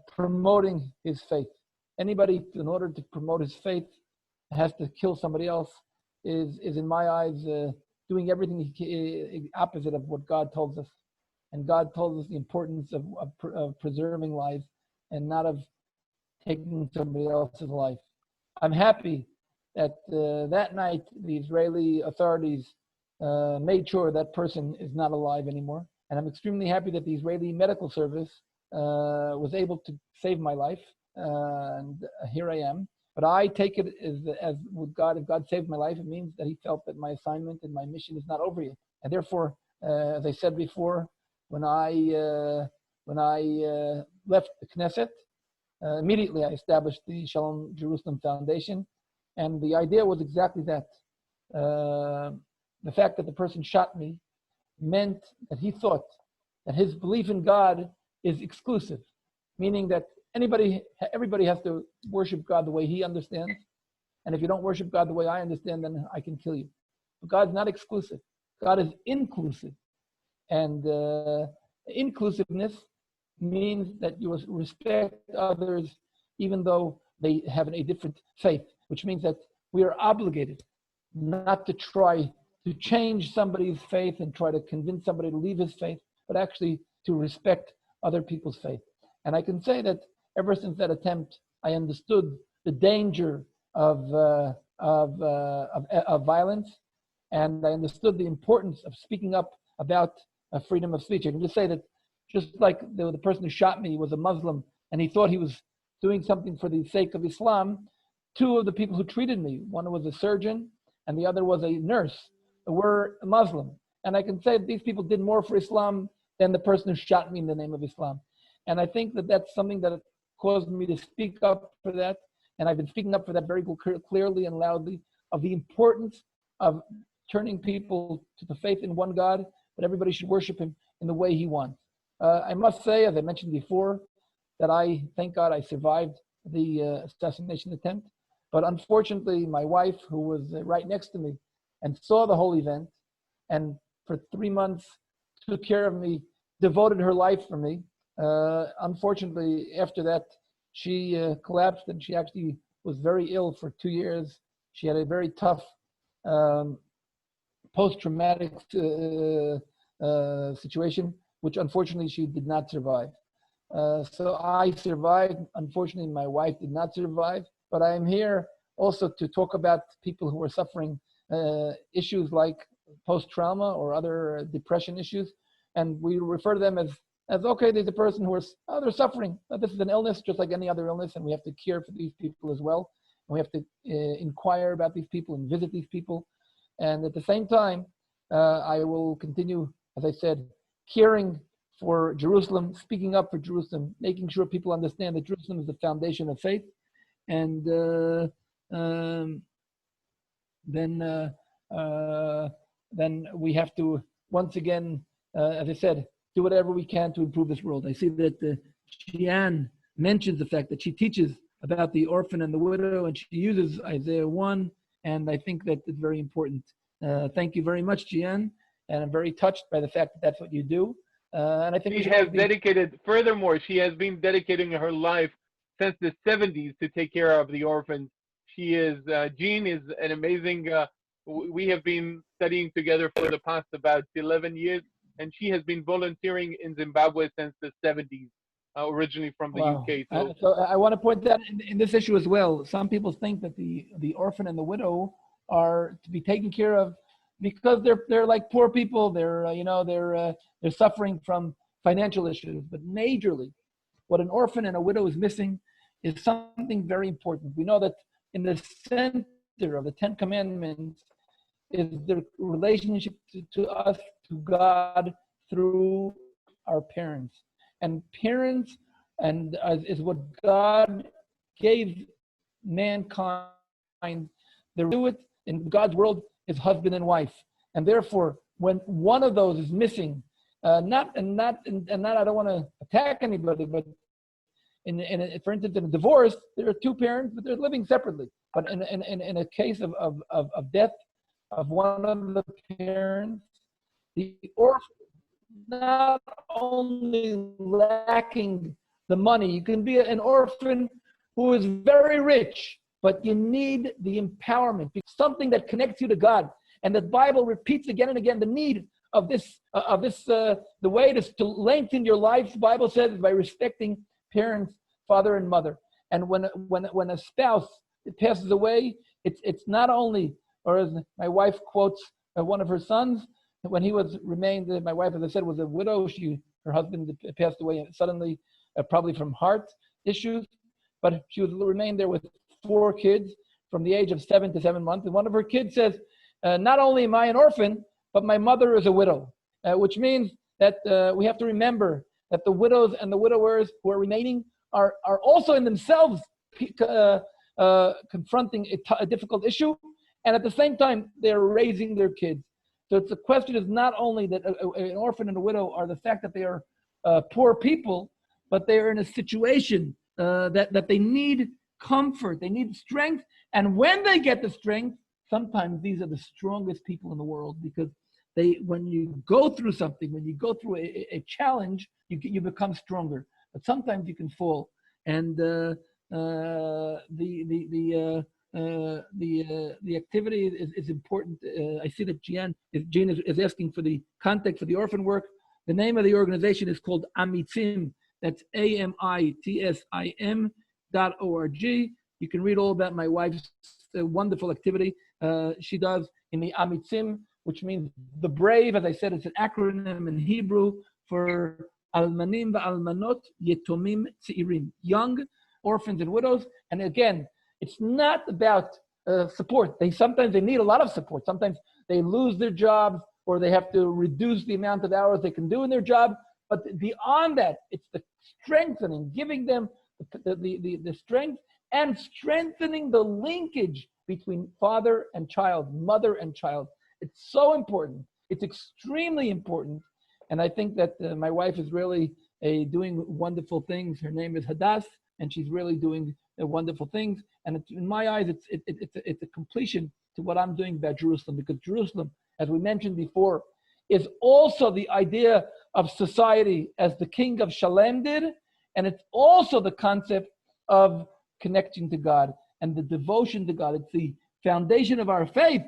promoting his faith. Anybody, in order to promote his faith, has to kill somebody else, is in my eyes, doing everything opposite of what God tells us. And God told us the importance of preserving life and not of taking somebody else's life. I'm happy that that night the Israeli authorities made sure that person is not alive anymore. And I'm extremely happy that the Israeli medical service was able to save my life. And here I am. But I take it as with God, if God saved my life, it means that he felt that my assignment and my mission is not over yet. And therefore, as I said before, when I left the Knesset, immediately I established the Shalom Jerusalem Foundation. And the idea was exactly that. The fact that the person shot me meant that he thought that his belief in God is exclusive, meaning that everybody has to worship God the way he understands. And if you don't worship God the way I understand, then I can kill you. But God's not exclusive. God is inclusive. And inclusiveness means that you respect others even though they have a different faith, which means that we are obligated not to try to change somebody's faith and try to convince somebody to leave his faith, but actually to respect other people's faith. And I can say that ever since that attempt, I understood the danger of violence, and I understood the importance of speaking up about freedom of speech. I can just say that just like the person who shot me was a Muslim and he thought he was doing something for the sake of Islam, 2 of the people who treated me, one was a surgeon and the other was a nurse, were Muslim. And I can say that these people did more for Islam than the person who shot me in the name of Islam. And I think that that's something that caused me to speak up for that. And I've been speaking up for that very clearly and loudly, of the importance of turning people to the faith in one God, but everybody should worship him in the way he wants. I must say, as I mentioned before, that I thank God I survived the assassination attempt. But unfortunately, my wife, who was right next to me and saw the whole event, and for 3 months took care of me, devoted her life for me. Unfortunately, after that, she collapsed and she actually was very ill for 2 years. She had a very tough post-traumatic situation, which unfortunately she did not survive. So I survived. Unfortunately, my wife did not survive. But I am here also to talk about people who are suffering issues like post-trauma or other depression issues. And we refer to them as okay, there's a person who is, they're suffering. This is an illness just like any other illness, and we have to care for these people as well. And we have to inquire about these people and visit these people. And at the same time, I will continue, as I said, caring for Jerusalem, speaking up for Jerusalem, making sure people understand that Jerusalem is the foundation of faith. And then we have to, once again, as I said, do whatever we can to improve this world. I see that Jeanne mentions the fact that she teaches about the orphan and the widow, and she uses Isaiah 1, and I think that it's very important. Thank you very much, Jeanne, and I'm very touched by the fact that that's what you do. And I think
she has dedicated, furthermore, she has been dedicating her life since the 70s to take care of the orphans. She is, Jean is an amazing, we have been studying together for the past about 11 years, and she has been volunteering in Zimbabwe since the 70s, originally from the UK.
So I want to point that in this issue as well. Some people think that the orphan and the widow are to be taken care of because they're like poor people. They're they're suffering from financial issues, but majorly, what an orphan and a widow is missing is something very important. We know that in the center of the Ten Commandments is the relationship to us, to God, through our parents. And parents is what God gave mankind. They do it in God's world is husband and wife, and therefore, when one of those is missing, not I don't want to attack anybody, but for instance, in a divorce, there are two parents, but they're living separately. But in a case of death of one of the parents, the orphan not only lacking the money, you can be an orphan who is very rich, but you need the empowerment, something that connects you to God. And the Bible repeats again and again the need of this, the way to lengthen your life. The Bible says is by respecting parents, father and mother. And when a spouse passes away, it's not only, or as my wife quotes one of her sons, when he my wife, as I said, was a widow. Her husband passed away suddenly, probably from heart issues, but she remained there with 4 kids from the age of 7 to 7 months. And one of her kids says, not only am I an orphan, but my mother is a widow, which means that we have to remember that the widows and the widowers who are remaining are also in themselves confronting a difficult issue, and at the same time, they're raising their kids. So the question is not only that an orphan and a widow are the fact that they are poor people, but they are in a situation that they need comfort, they need strength, and when they get the strength, sometimes these are the strongest people in the world, because when you go through something, when you go through a challenge, you become stronger. But sometimes you can fall, and the activity is important. I see that Jean is asking for the context for the orphan work. The name of the organization is called Amitzim. That's AMITSIM.org. You can read all about my wife's wonderful activity she does in the Amitzim, which means the brave. As I said, it's an acronym in Hebrew for Almanim va'almanot yetomim tzeirim, young orphans and widows. And again, it's not about support. Sometimes they need a lot of support. Sometimes they lose their jobs, or they have to reduce the amount of hours they can do in their job. But beyond that, it's the strengthening, giving them the strength, and strengthening the linkage between father and child, mother and child. It's so important. It's extremely important. And I think that my wife is really doing wonderful things. Her name is Hadass, and she's really doing wonderful things. And in my eyes, it's a completion to what I'm doing about Jerusalem, because Jerusalem, as we mentioned before, is also the idea of society as the king of Shalom did, and it's also the concept of connecting to God and the devotion to God. It's the foundation of our faith,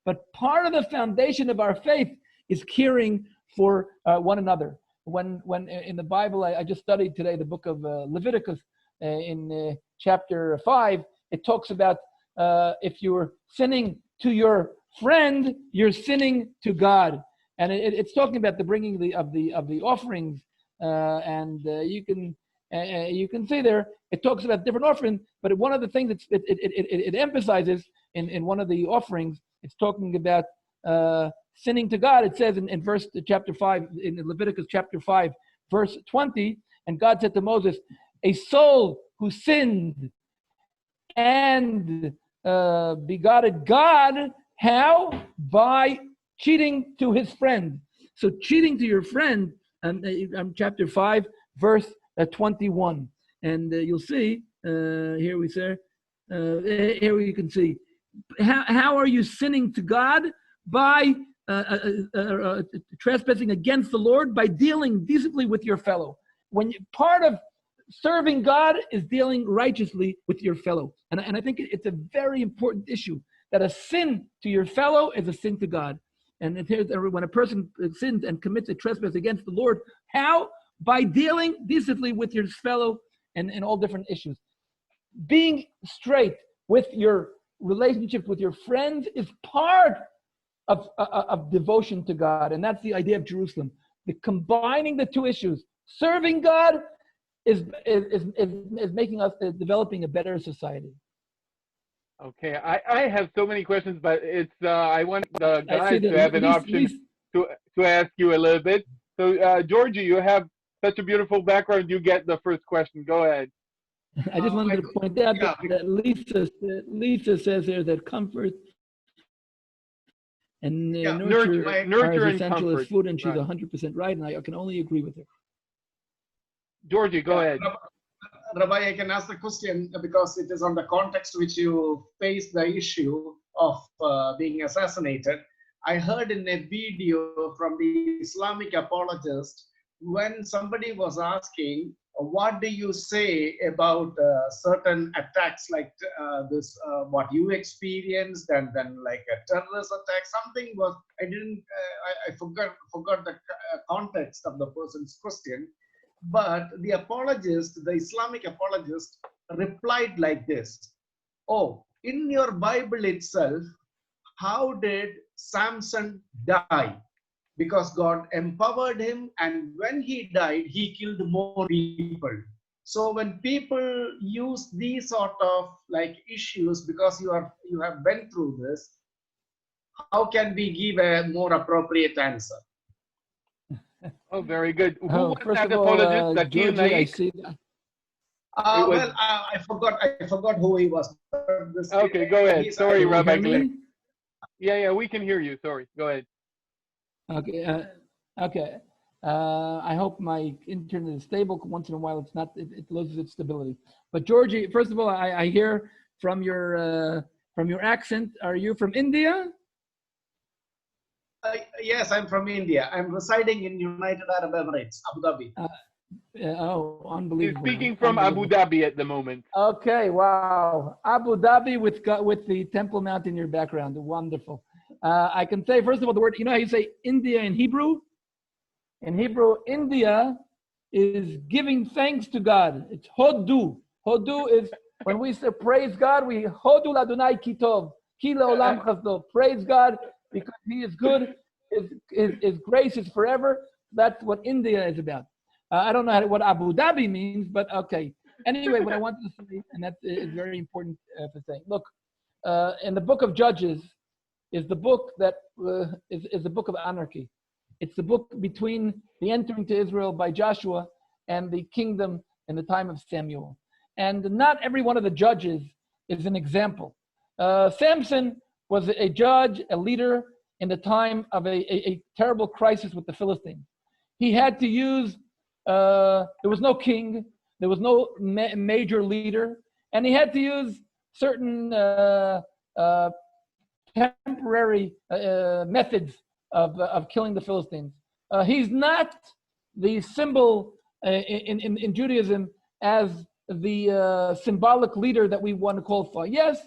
but part of the foundation of our faith is caring for one another. When in the Bible, I just studied today the book of Leviticus in chapter 5, it talks about if you're sinning to your friend, you're sinning to God. And it's talking about the bringing of the offerings, and you can see there it talks about different offerings. But one of the things it emphasizes in one of the offerings, it's talking about sinning to God. It says in chapter 5 in Leviticus chapter 5 verse 20, and God said to Moses, "A soul who sinned and begotten God, how? By cheating to his friend." So cheating to your friend, chapter 5, verse 21. And you'll see, here we say, here you can see, how are you sinning to God? By trespassing against the Lord, by dealing decently with your fellow. Part of serving God is dealing righteously with your fellow. And I think it's a very important issue, that a sin to your fellow is a sin to God. And when a person sins and commits a trespass against the Lord, how? By dealing decently with your fellow and all different issues. Being straight with your relationship with your friends is part of devotion to God. And that's the idea of Jerusalem. Combining the two issues, serving God is making us developing a better society.
Okay, I have so many questions, but it's I want the guys to have an option to ask you a little bit. So Georgie, you have such a beautiful background. You get the first question. Go ahead.
I just wanted to point out that Lisa says there that comfort and nurture are as essential as food, and she's 100% right, and I can only agree with her.
Georgie, go ahead.
Rabbi, I can ask the question because it is on the context which you face the issue of being assassinated. I heard in a video from the Islamic apologist, when somebody was asking, what do you say about certain attacks like this, what you experienced, and then like a terrorist attack, something was, I forgot the context of the person's question. But the apologist, the Islamic apologist, replied like this: oh, in your Bible itself, how did Samson die? Because God empowered him, and when he died, he killed more people. So when people use these sort of like issues, because you have went through this, how can we give a more appropriate answer?
Oh, very good. Who was that apologist?
Georgie, I see that.
Well, I forgot who he was.
Okay, go ahead. Sorry, Rabbi Glick. Yeah, we can hear you. Sorry, go ahead.
Okay, okay. I hope my internet is stable. Once in a while, it's not. It loses its stability. But Georgie, first of all, I hear from your accent. Are you from India?
Yes, I'm from India. I'm residing in United Arab Emirates, Abu Dhabi.
Oh, unbelievable!
He's speaking from Abu Dhabi at the moment.
Okay, wow, Abu Dhabi with the Temple Mount in your background. Wonderful. I can say, first of all, the word, you know how you say India in Hebrew? In Hebrew, India is giving thanks to God. It's Hodu. Hodu is, when we say praise God, we Hodu Ladunai Kitov, Ki Leolam Chasdo. Praise God because He is good. His grace is forever. That's what India is about. I don't know what Abu Dhabi means, but okay. Anyway, what I wanted to say, and that is very important to say. Look, in the book of Judges, is the book that is the book of anarchy. It's the book between the entering to Israel by Joshua and the kingdom in the time of Samuel. And not every one of the judges is an example. Samson was a judge, a leader in the time of a terrible crisis with the Philistines. He had to use, there was no king, there was no major leader, and he had to use certain temporary methods of killing the Philistines. He's not the symbol in Judaism as the symbolic leader that we want to call for. Yes,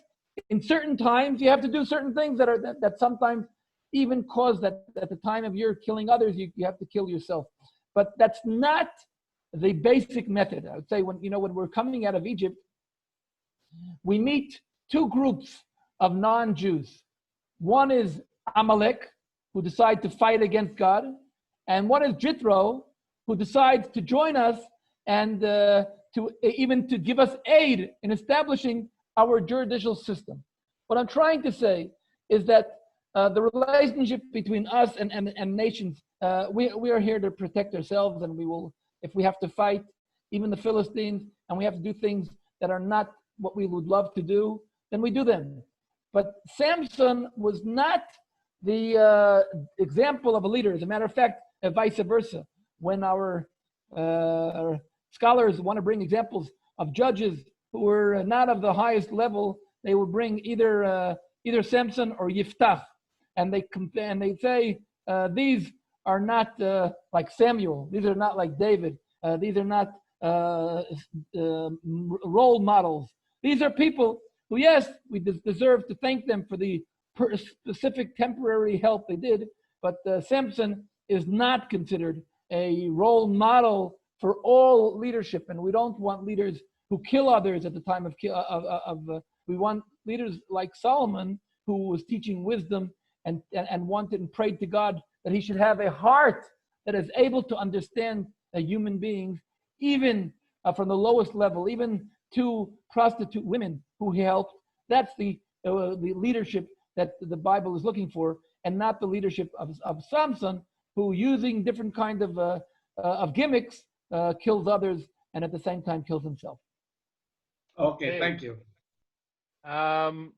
in certain times you have to do certain things that sometimes even cause that at the time of you're killing others, you have to kill yourself. But that's not the basic method. I would say when we're coming out of Egypt, we meet two groups of non-Jews. One is Amalek, who decide to fight against God, and one is Jethro, who decides to join us and to give us aid in establishing our judicial system. What I'm trying to say is that the relationship between us and nations, we are here to protect ourselves, and we will, if we have to fight even the Philistines, and we have to do things that are not what we would love to do, then we do them. But Samson was not the example of a leader. As a matter of fact, vice versa. When our scholars want to bring examples of judges who were not of the highest level. They would bring either Samson or Yiftach, and they say these are not like Samuel. These are not like David. These are not role models. These are people who, yes, we deserve to thank them for the specific temporary help they did, but Samson is not considered a role model for all leadership, and we don't want leaders who kill others at the time of we want leaders like Solomon, who was teaching wisdom and wanted and prayed to God that he should have a heart that is able to understand human beings, even from the lowest level, even to prostitute women who he helped. That's the leadership that the Bible is looking for, and not the leadership of Samson, who, using different kind of gimmicks, kills others and at the same time kills himself.
Okay, thank you.
2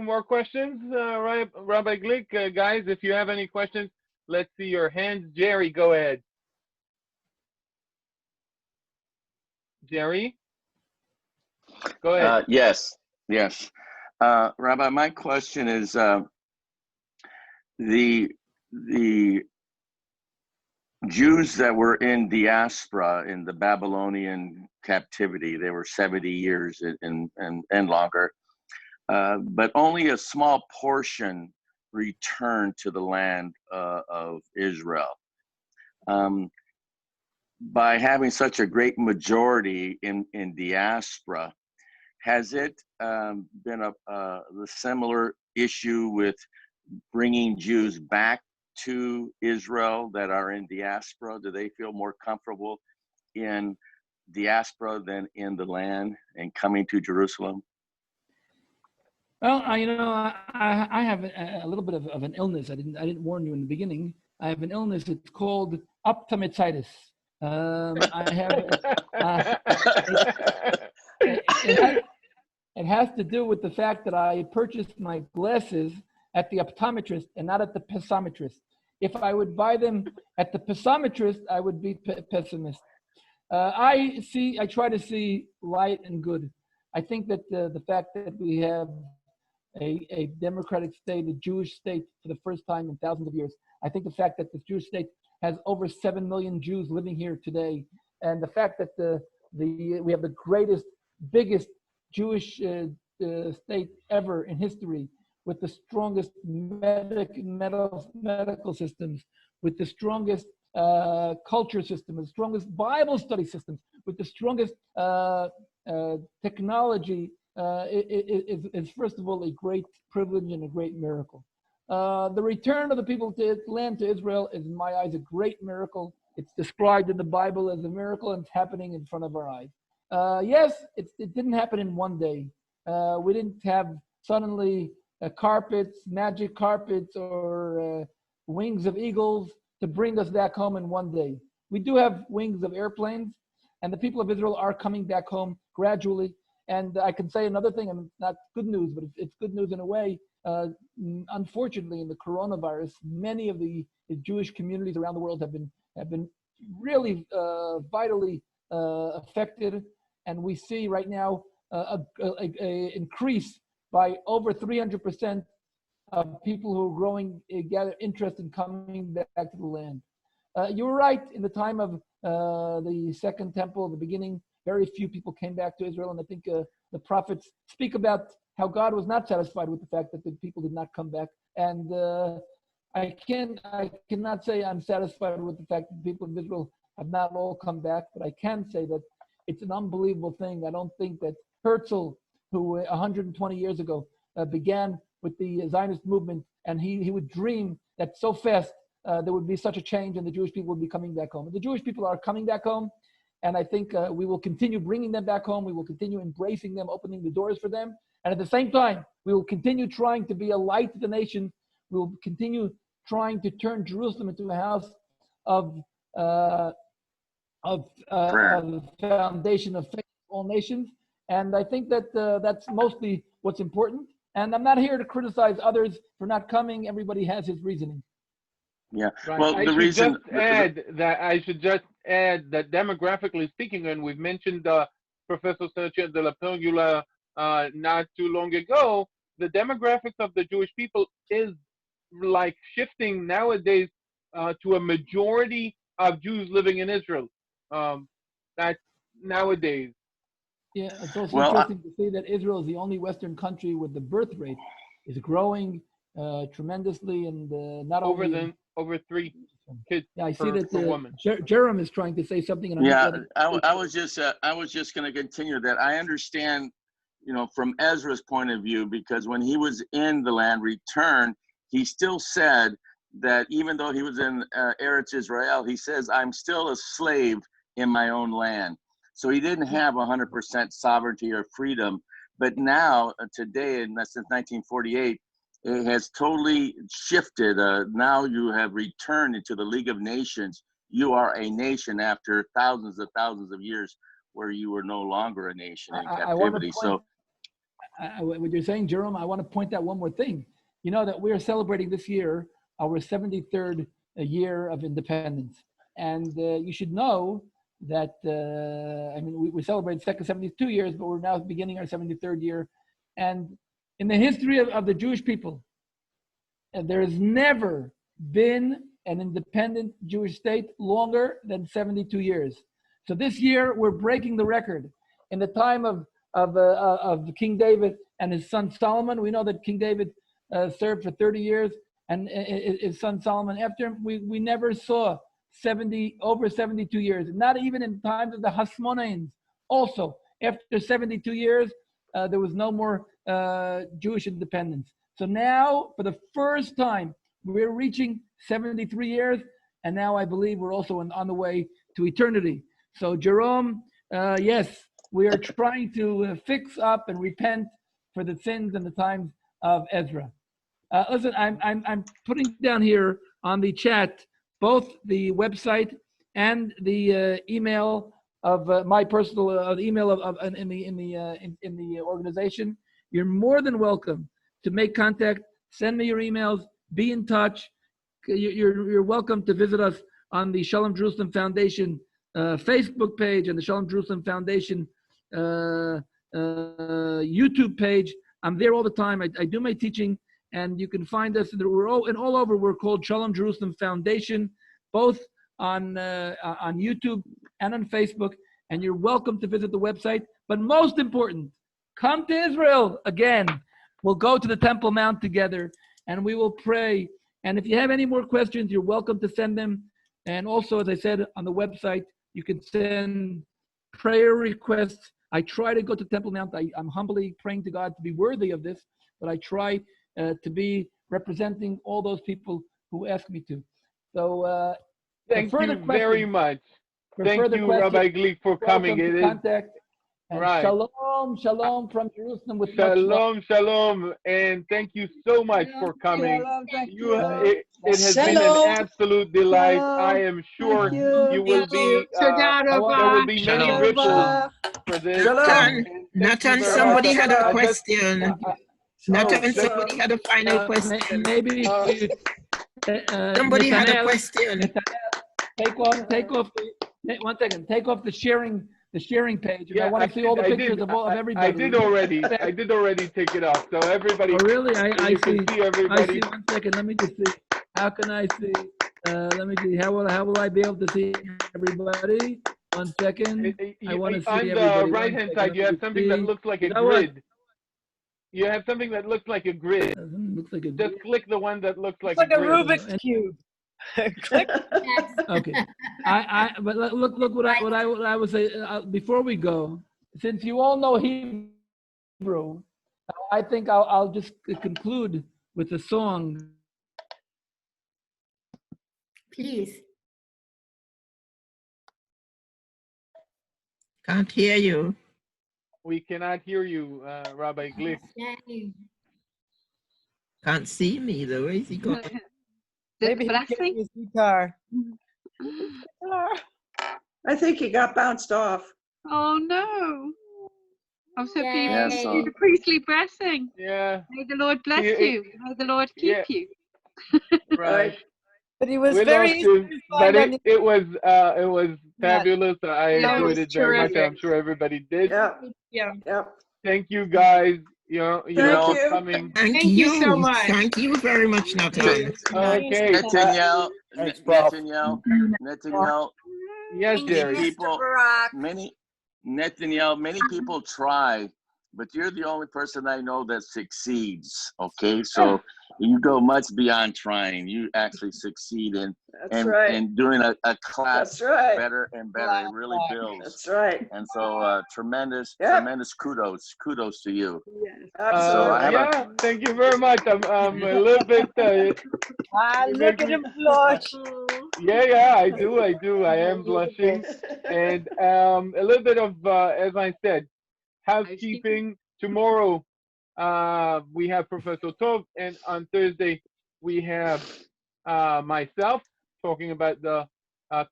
more questions, Rabbi Glick. Guys, if you have any questions, let's see your hands. Jerry, go ahead. Jerry? Go ahead.
Yes. Rabbi, my question is the Jews that were in diaspora in the Babylonian captivity, they were 70 years and longer, but only a small portion returned to the land of Israel. By having such a great majority in diaspora, has it been a similar issue with bringing Jews back to Israel that are in diaspora? Do they feel more comfortable in diaspora than in the land and coming to Jerusalem?
Well, I have a little bit of an illness. I didn't warn you in the beginning. I have an illness. It's called ophthalmitis. I have it has to do with the fact that I purchased my glasses at the optometrist and not at the pessametrist. If I would buy them at the pessametrist, I would be pessimist. I try to see light and good. I think that the fact that we have a democratic state, a Jewish state for the first time in thousands of years, I think the fact that the Jewish state has over 7 million Jews living here today, and the fact that we have the greatest, biggest Jewish state ever in history, with the strongest medical systems, with the strongest culture system, the strongest Bible study systems, with the strongest technology, is first of all a great privilege and a great miracle. The return of the people to land, to Israel, is in my eyes a great miracle. It's described in the Bible as a miracle, and it's happening in front of our eyes. Yes, it didn't happen in one day. We didn't have suddenly carpets, magic carpets, or wings of eagles to bring us back home in one day. We do have wings of airplanes, and the people of Israel are coming back home gradually. And I can say another thing, and it's not good news, but it's good news in a way. Unfortunately, in the coronavirus, many of the Jewish communities around the world have been really vitally affected, and we see right now a increase by over 300% of people who are gather interest in coming back to the land. You were right. In the time of the Second Temple, the beginning, very few people came back to Israel, and I think the prophets speak about how God was not satisfied with the fact that the people did not come back. And I cannot say I'm satisfied with the fact that the people of Israel have not all come back, but I can say that it's an unbelievable thing. I don't think that Herzl, who 120 years ago began with the Zionist movement, and he would dream that so fast there would be such a change and the Jewish people would be coming back home. And the Jewish people are coming back home, and I think we will continue bringing them back home. We will continue embracing them, opening the doors for them. And at the same time, we will continue trying to be a light to the nation. We will continue trying to turn Jerusalem into a house of the foundation of faith for all nations. And I think that that's mostly what's important. And I'm not here to criticize others for not coming. Everybody has his reasoning.
Yeah.
Right.
Well,
I
the
should
reason
just add that I should just add that demographically speaking, and we've mentioned Professor Sergio de la Pergula not too long ago, the demographics of the Jewish people is like shifting nowadays to a majority of Jews living in Israel. That's nowadays.
Yeah, it's also interesting to see that Israel is the only Western country where the birth rate is growing tremendously, and not
over 3 kids.
Yeah, I see that
woman.
Jerem is trying to say something. And
I was just going to continue that. I understand, from Ezra's point of view, because when he was in the land return, he still said that even though he was in Eretz Israel, he says, I'm still a slave in my own land. So he didn't have 100% sovereignty or freedom. But now, today, and since 1948, it has totally shifted. Now you have returned into the League of Nations. You are a nation after thousands of years where you were no longer a nation in captivity.
What you're saying, Jerome, I want to point out one more thing. You know that we are celebrating this year our 73rd year of independence. And you should know that, we celebrated 72 years, but we're now beginning our 73rd year. And in the history of the Jewish people, there has never been an independent Jewish state longer than 72 years. So this year we're breaking the record. In the time of King David and his son Solomon, we know that King David served for 30 years, and his son Solomon after him. We never saw over 72 years. Not even in times of the Hasmoneans. Also, after 72 years, there was no more Jewish independence. So now, for the first time, we're reaching 73 years, and now I believe we're also on the way to eternity. So, Jerome, yes, we are trying to fix up and repent for the sins and the times of Ezra. Listen, I'm putting down here on the chat both the website and the email of my personal email in the organization. You're more than welcome to make contact. Send me your emails. Be in touch. You're welcome to visit us on the Shalom Jerusalem Foundation Facebook page and the Shalom Jerusalem Foundation YouTube page. I'm there all the time. I do my teaching, and you can find us. We're all over. We're called Shalom Jerusalem Foundation, both on YouTube and on Facebook. And you're welcome to visit the website. But most important, come to Israel again. We'll go to the Temple Mount together, and we will pray. And if you have any more questions, you're welcome to send them. And also, as I said, on the website, you can send prayer requests. I try to go to Temple Mount. I'm humbly praying to God to be worthy of this, but I try to be representing all those people who ask me to. So
thank you very much. Thank you, Rabbi Glick, for coming.
It is contact. And right. Shalom from Jerusalem with
Shalom, and thank you so much for coming. It has been an absolute delight. I am sure you will be. There will be many ripples for this.
Nathan, somebody had a question. Nathan, somebody had a final question.
Maybe
somebody had a question.
Take off. 1 second. Take off the sharing page. I want to see all the pictures of everybody.
I did already take it off. So everybody.
Oh, really? I see.
Everybody.
I see. 1 second. Let me just see. How can I see? Let me see. How will I be able to see everybody? 1 second. I want to see everybody.
On the right-hand side, you have something that looks like a grid. You have something that looks like a grid.
Looks like a
Just click the one that looks like
a
grid.
Rubik's cube. Click.
Okay. But look what I would say before we go. Since you all know Hebrew, I think I'll just conclude with a song.
Please. Can't hear you.
We cannot hear you, Rabbi Glick.
Can't see me though. Where's he going?
Maybe he's getting his guitar.
I think he got bounced off.
Oh no. I'm so
Yes,
the priestly blessing.
Yeah.
May the Lord bless you. May the Lord keep you.
Right.
But he was
We
very
lost
easy
him,
to
but
find on the
it was
yeah.
fabulous. I
Yeah, it
enjoyed
was
it very much.
terrific.
I'm sure everybody did.
Yep,
Yeah.
yep.
Thank you guys. You
You
know,
Thank
know,
for
you.
coming.
Thank
Thank you
you.
so much.
Thank you very much, Natan.
Okay.
Netanel,
Thanks, Prof.
Netanel,
Yes, Jerry.
many people try, but you're the only person I know that succeeds. Okay, so you go much beyond trying. You actually succeed in
That's right.
in doing a class
That's right.
better and better. It really builds.
That's right.
And so tremendous kudos to you.
Absolutely.
I have
Yeah, thank you very much. I'm a little bit.
Look at him blush.
Yeah, I do. I am blushing, and a little bit of, as I said, housekeeping. Tomorrow, we have Professor Tov, and on Thursday we have myself talking about the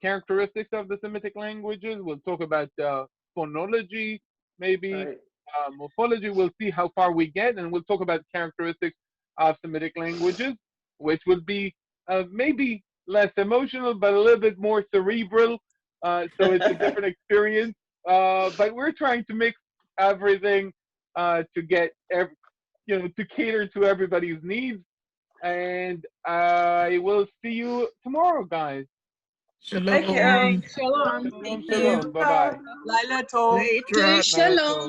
characteristics of the Semitic languages. We'll talk about phonology, maybe
Right.
morphology. We'll see how far we get, and we'll talk about characteristics of Semitic languages, which would be maybe less emotional, but a little bit more cerebral. So it's a different experience. But we're trying to mix everything to get to cater to everybody's needs. And I will see you tomorrow, guys.
Take care.
Shalom.
Shalom.
Shalom. Bye bye.
Laila Tov.
Later.
Shalom.